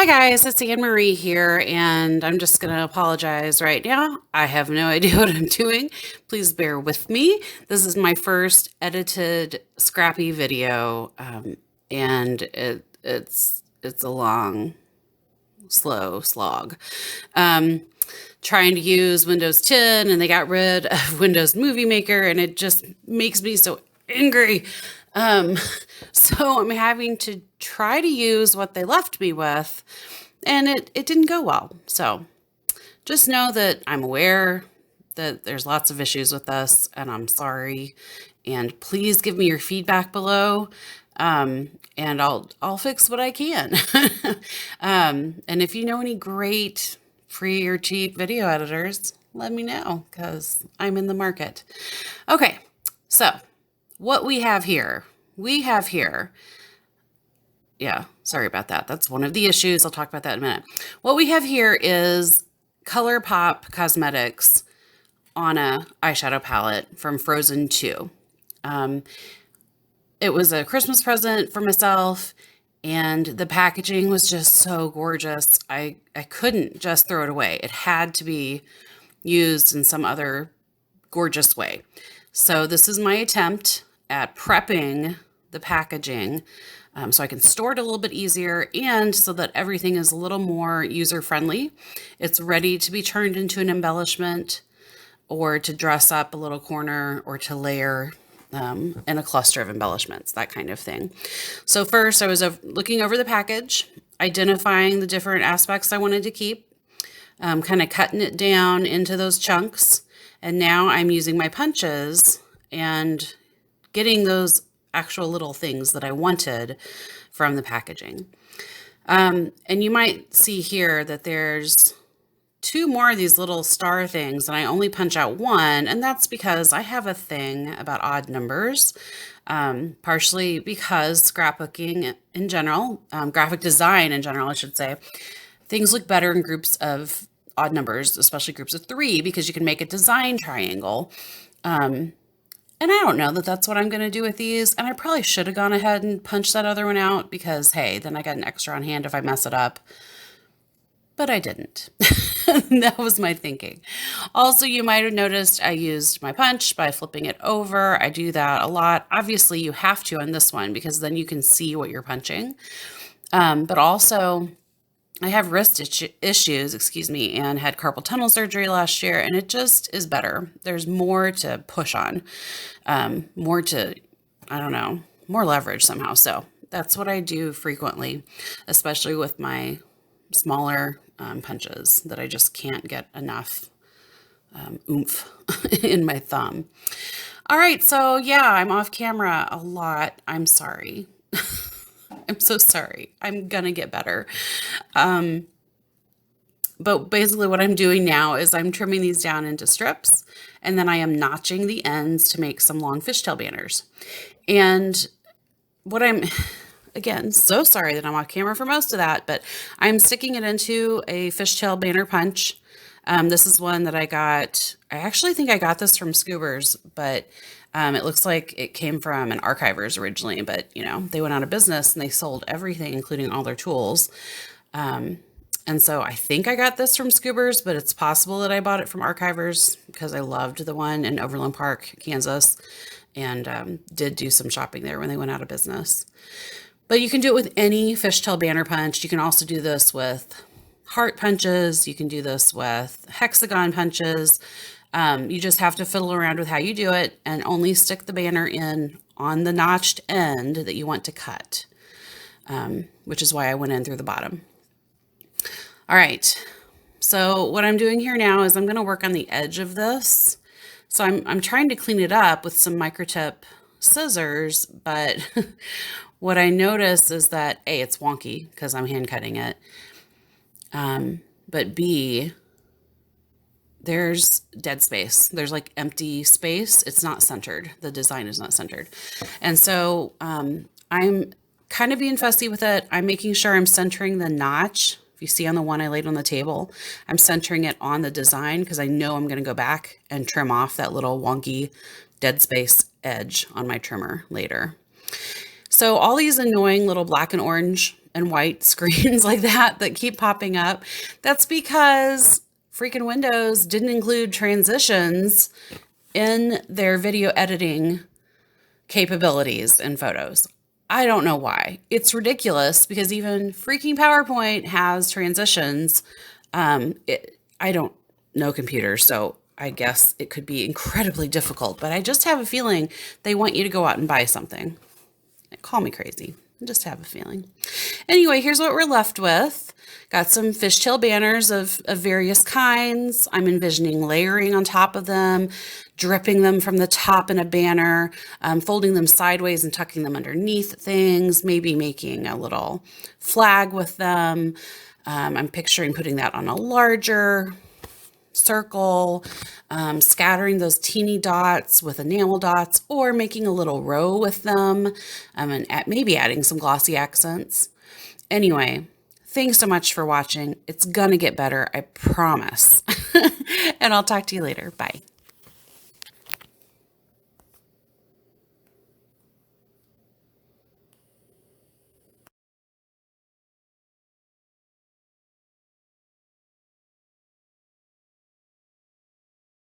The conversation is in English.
Hi guys, it's Anne Marie here, and I'm just going to apologize right now. I have no idea what I'm doing. Please bear with me. This is my first edited scrappy video, and it's a long, slow slog. Trying to use Windows 10, and they got rid of Windows Movie Maker, and it just makes me so angry. So I'm having to try to use what they left me with, and it didn't go well. So just know that I'm aware that there's lots of issues with this, and I'm sorry. And please give me your feedback below, and I'll fix what I can. And if you know any great free or cheap video editors, let me know because I'm in the market. Okay, so what we have here, yeah, sorry about that. That's one of the issues. I'll talk about that in a minute. What we have here is ColourPop Cosmetics on a eyeshadow palette from Frozen 2. It was a Christmas present for myself, and the packaging was just so gorgeous. I couldn't just throw it away. It had to be used in some other gorgeous way. So this is my attempt at prepping the packaging so I can store it a little bit easier and so that everything is a little more user-friendly. It's ready to be turned into an embellishment or to dress up a little corner or to layer in a cluster of embellishments, that kind of thing. So first I was looking over the package, identifying the different aspects I wanted to keep, kind of cutting it down into those chunks. And now I'm using my punches and getting those actual little things that I wanted from the packaging. And you might see here that there's two more of these little star things, and I only punch out one, and that's because I have a thing about odd numbers, partially because scrapbooking in general, graphic design in general, I should say, things look better in groups of odd numbers, especially groups of 3, because you can make a design triangle. And I don't know that that's what I'm going to do with these. And I probably should have gone ahead and punched that other one out because, hey, then I got an extra on hand if I mess it up. But I didn't. That was my thinking. Also, you might have noticed I used my punch by flipping it over. I do that a lot. Obviously, you have to on this one because then you can see what you're punching. But also, I have wrist issues, and had carpal tunnel surgery last year, and it just is better. There's more to push on, more to, I don't know, more leverage somehow. So that's what I do frequently, especially with my smaller punches that I just can't get enough oomph in my thumb. All right, so yeah, I'm off camera a lot. I'm sorry. I'm so sorry. I'm gonna get better. But basically what I'm doing now is I'm trimming these down into strips, and then I am notching the ends to make some long fishtail banners. And what I'm, again, so sorry that I'm off camera for most of that, but I'm sticking it into a fishtail banner punch. This is one that I actually think I got this from Scoobers, but it looks like it came from an Archivers originally, but they went out of business and they sold everything, including all their tools. And so I think I got this from Scoobers, but it's possible that I bought it from Archivers because I loved the one in Overland Park, Kansas, and did do some shopping there when they went out of business. But you can do it with any fishtail banner punch. You can also do this with heart punches. You can do this with hexagon punches. You just have to fiddle around with how you do it and only stick the banner in on the notched end that you want to cut, which is why I went in through the bottom. All right, so what I'm doing here now is I'm going to work on the edge of this. So I'm trying to clean it up with some microtip scissors, but what I notice is that A, it's wonky because I'm hand cutting it, but B, there's dead space. There's like empty space. It's not centered. The design is not centered. And so I'm kind of being fussy with it. I'm making sure I'm centering the notch. If you see on the one I laid on the table, I'm centering it on the design because I know I'm going to go back and trim off that little wonky dead space edge on my trimmer later. So So all these annoying little black and orange and white screens like that keep popping up, that's because freaking Windows didn't include transitions in their video editing capabilities in Photos. I don't know why. It's ridiculous because even freaking PowerPoint has transitions. I don't know computers, so I guess it could be incredibly difficult, but I just have a feeling they want you to go out and buy something. Call me crazy. I just have a feeling. Anyway, here's what we're left with. Got some fishtail banners of various kinds. I'm envisioning layering on top of them, dripping them from the top in a banner, folding them sideways and tucking them underneath things, maybe making a little flag with them. I'm picturing putting that on a larger circle, scattering those teeny dots with enamel dots, or making a little row with them, and maybe adding some glossy accents. Anyway, thanks so much for watching. It's gonna get better, I promise. And I'll talk to you later. Bye.